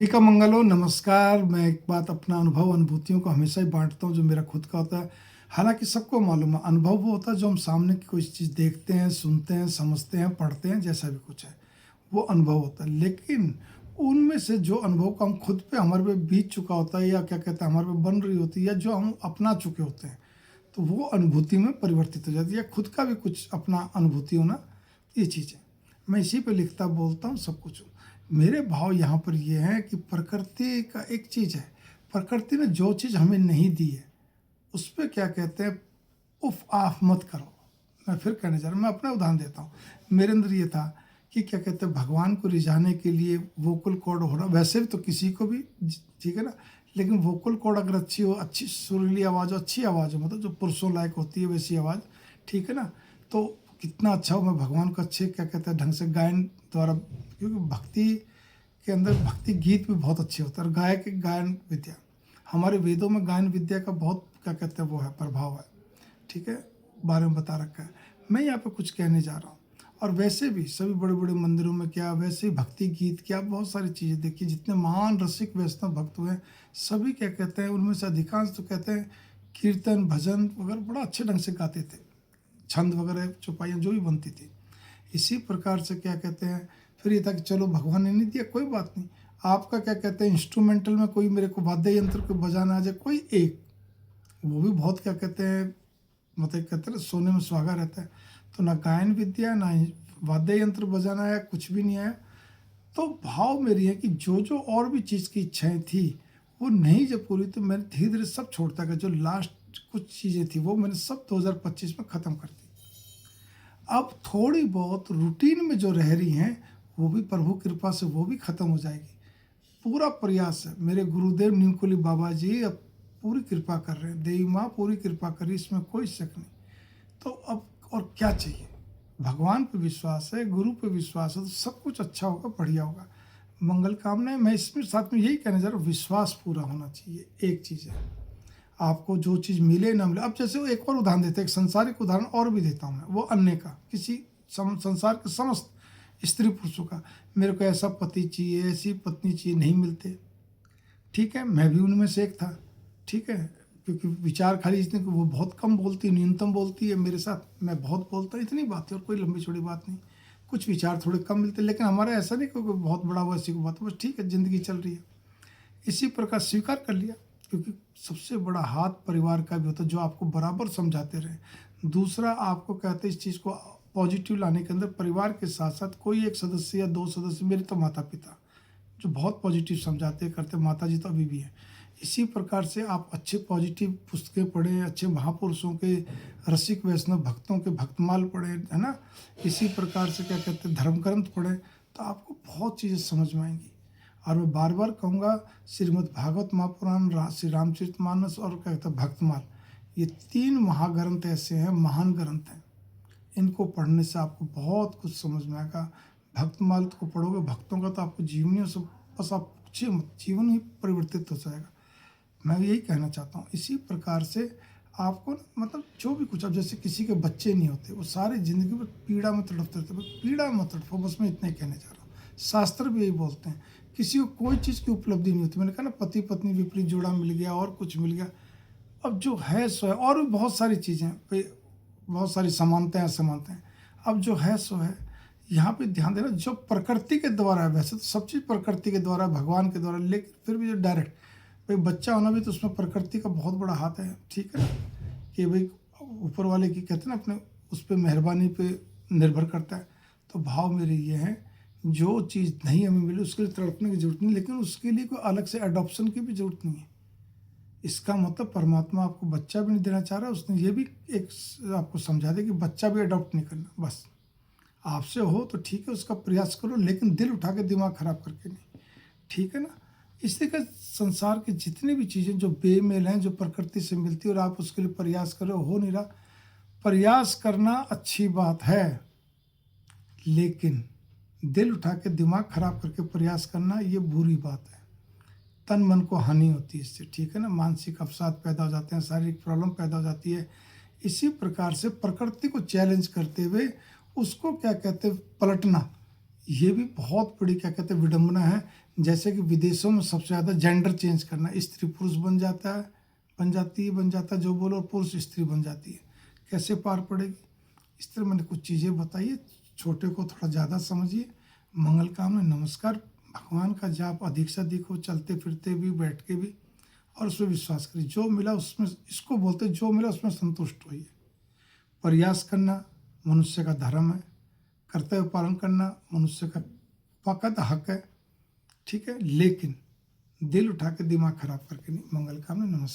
जी का मंगल हो, नमस्कार। मैं एक बात अपना अनुभव अनुभूतियों को हमेशा ही बाँटता हूँ जो मेरा खुद का होता है। हालाँकि सबको मालूम है अनुभव वो होता है जो हम सामने की कोई चीज़ देखते हैं, सुनते हैं, समझते हैं, पढ़ते हैं, जैसा भी कुछ है, वो अनुभव होता है। लेकिन उनमें से जो अनुभव का हम खुद पे हमारे पे बीत चुका होता है या क्या कहते हैं हमारे पे बन रही होती है या जो हम अपना चुके होते हैं, तो वो अनुभूति में परिवर्तित हो जाती है या खुद का भी कुछ अपना अनुभूति होना, ये चीज़ है। मैं इसी पे लिखता बोलता हूँ, सब कुछ हूँ। मेरे भाव यहाँ पर ये हैं कि प्रकृति का एक चीज़ है, प्रकृति ने जो चीज़ हमें नहीं दी है, उस पे क्या कहते हैं, उफ़ आफ़ मत करो। मैं फिर कहने जा रहा हूँ, मैं अपना उदाहरण देता हूँ। मेरे अंदर ये था कि क्या कहते हैं, भगवान को रिझाने के लिए वोकल कॉर्ड होना, वैसे भी तो किसी को भी ठीक है ना, लेकिन वोकल कॉर्ड अगर अच्छी हो, अच्छी सुरीली आवाज़ हो, अच्छी आवाज़ हो, मतलब जो पुरुषों लायक होती है वैसी आवाज़, ठीक है ना, तो कितना अच्छा हो, मैं भगवान को अच्छे क्या कहते हैं ढंग से गायन द्वारा, क्योंकि भक्ति के अंदर भक्ति गीत भी बहुत अच्छे होते हैं और गायक गायन विद्या, हमारे वेदों में गायन विद्या का बहुत क्या कहते हैं वो है, प्रभाव है, ठीक है, बारे में बता रखा है। मैं यहाँ पे कुछ कहने जा रहा हूँ। और वैसे भी सभी बड़े बड़े मंदिरों में क्या, वैसे ही भक्ति गीत क्या, बहुत सारी चीज़ें देखिए, जितने महान रसिक वैष्णव भक्त हुए हैं, सभी क्या कहते हैं, उनमें से अधिकांश तो कहते हैं कीर्तन भजन वगैरह बड़ा अच्छे ढंग से गाते थे, छंद वगैरह चौपाइयाँ जो भी बनती थी। इसी प्रकार से क्या कहते हैं, फिर ये था कि चलो भगवान ने नहीं दिया, कोई बात नहीं, आपका क्या कहते हैं इंस्ट्रूमेंटल में कोई मेरे को वाद्य यंत्र को बजाना आ जाए, कोई एक, वो भी बहुत क्या कहते हैं, मतलब कहते हैं ना सोने में सुहागा रहता है। तो ना गायन विद्या, ना ही वाद्य यंत्र बजाना आया, कुछ भी नहीं आया। तो भाव मेरी है कि जो जो और भी चीज़ की इच्छाएं थी, वो नहीं जब पूरी, तो मैंने धीरे धीरे सब छोड़ता गया। जो लास्ट कुछ चीज़ें थी वो मैंने सब 2025 में ख़त्म कर दी। अब थोड़ी बहुत रूटीन में जो रह रही हैं, वो भी प्रभु कृपा से वो भी ख़त्म हो जाएगी। पूरा प्रयास है, मेरे गुरुदेव नीमकुली बाबा जी अब पूरी कृपा कर रहे हैं, देवी माँ पूरी कृपा कर रही, इसमें कोई शक नहीं। तो अब और क्या चाहिए, भगवान पे विश्वास है, गुरु पे विश्वास है, तो सब कुछ अच्छा होगा, बढ़िया होगा। मंगल कामनाएं, मैं इसमें साथ में यही कहने जा रहा हूँ, विश्वास पूरा होना चाहिए, एक चीज़ है। आपको जो चीज़ मिले ना मिले, अब जैसे वो एक और उदाहरण देते हैं, एक संसारिक उदाहरण और भी देता हूँ मैं, वो अन्य का, किसी संसार के समस्त स्त्री पुरुषों का, मेरे को ऐसा पति चाहिए, ऐसी पत्नी चाहिए, नहीं मिलते, ठीक है, मैं भी उनमें से एक था, ठीक है, क्योंकि विचार खाली इतने कि वो बहुत कम बोलती है, न्यूनतम बोलती है मेरे साथ, मैं बहुत बोलता हूँ, इतनी बात है और कोई लंबी चौड़ी बात नहीं। कुछ विचार थोड़े कम मिलते, लेकिन हमारा ऐसा नहीं कि कोई बहुत बड़ा हुआ ऐसी कोई बात है, बस ठीक है, ज़िंदगी चल रही है। इसी प्रकार स्वीकार कर लिया, क्योंकि सबसे बड़ा हाथ परिवार का भी होता है, जो आपको बराबर समझाते रहे। दूसरा, आपको कहते हैं इस चीज़ को पॉजिटिव लाने के अंदर, परिवार के साथ साथ कोई एक सदस्य या दो सदस्य, मेरे तो माता पिता जो बहुत पॉजिटिव समझाते करते, माता जी तो अभी भी हैं। इसी प्रकार से आप अच्छे पॉजिटिव पुस्तकें पढ़ें, अच्छे महापुरुषों के, रसिक वैष्णव भक्तों के भक्तमाल पढ़ें, है ना, इसी प्रकार से क्या कहते हैं धर्म ग्रंथ पढ़ें, तो आपको बहुत चीज़ें समझ में आएंगी। और मैं बार बार कहूँगा, श्रीमद् भागवत महापुराण, श्री रामचरितमानस और क्या कहते हैं भक्तमाल, ये तीन महाग्रंथ ऐसे हैं, महान ग्रंथ हैं, इनको पढ़ने से आपको बहुत कुछ समझ में आएगा। भक्तमाल को पढ़ोगे, भक्तों का तो आपको जीवन ही सब, बस आप पूछिए मत, जीवन ही परिवर्तित हो जाएगा। मैं यही कहना चाहता हूँ। इसी प्रकार से आपको ना, मतलब जो भी कुछ, अब जैसे किसी के बच्चे नहीं होते, वो सारी ज़िंदगी में पीड़ा में तड़पते रहते, बस पीड़ा में तड़पो, बस मैं इतना ही कहने जा रहा हूँ। शास्त्र भी यही बोलते हैं, किसी को कोई चीज़ की उपलब्धि नहीं होती। मैंने कहा ना, पति पत्नी विपरीत जोड़ा मिल गया और कुछ मिल गया, अब जो है सो है, और भी बहुत सारी चीज़ें पे, बहुत सारी समानताएं असमानताएं, अब जो है सो है। यहाँ पे ध्यान देना, जो प्रकृति के द्वारा है, वैसे तो सब चीज़ प्रकृति के द्वारा, भगवान के द्वारा, लेकिन फिर भी जो डायरेक्ट, भाई बच्चा होना भी तो उसमें प्रकृति का बहुत बड़ा हाथ है, ठीक है ना, कि भाई ऊपर वाले की कहते हैं ना, अपने उस पर मेहरबानी पे निर्भर करता है। तो भाव मेरे ये है, जो चीज़ नहीं हमें मिली उसके लिए तड़पने की जरूरत नहीं, लेकिन उसके लिए कोई अलग से अडॉप्शन की भी जरूरत नहीं है। इसका मतलब परमात्मा आपको बच्चा भी नहीं देना चाह रहा, उसने ये भी एक आपको समझा दे कि बच्चा भी अडॉप्ट नहीं करना, बस आपसे हो तो ठीक है, उसका प्रयास करो, लेकिन दिल उठा के दिमाग खराब करके नहीं, ठीक है ना। इसलिए कि संसार की जितनी भी चीज़ें जो बेमेल हैं, जो प्रकृति से मिलती है और आप उसके लिए प्रयास करो, हो नहीं रहा, प्रयास करना अच्छी बात है, लेकिन दिल उठा के दिमाग खराब करके प्रयास करना ये बुरी बात है। तन मन को हानि होती है इससे, ठीक है ना, मानसिक अवसाद पैदा हो जाते हैं, शारीरिक प्रॉब्लम पैदा हो जाती है। इसी प्रकार से प्रकृति को चैलेंज करते हुए उसको क्या कहते हैं, पलटना, ये भी बहुत बड़ी क्या कहते हैं विडंबना है। जैसे कि विदेशों में सबसे ज़्यादा जेंडर चेंज करना, स्त्री पुरुष बन जाता है, बन जाता है जो बोलो, और पुरुष स्त्री बन जाती है। कैसे पार पड़ेगी? इस तरह मैंने कुछ चीज़ें बताइए, छोटे को थोड़ा ज़्यादा समझिए। मंगल कामना, नमस्कार। भगवान का जाप अधिक से अधिक हो, चलते फिरते भी, बैठ के भी, और उसमें विश्वास करिए। जो मिला उसमें, इसको बोलते जो मिला उसमें संतुष्ट होइए। प्रयास करना मनुष्य का धर्म है, कर्तव्य पालन करना मनुष्य का फ़कत हक है, ठीक है, लेकिन दिल उठा के दिमाग खराब करके नहीं। मंगल कामना, नमस्कार।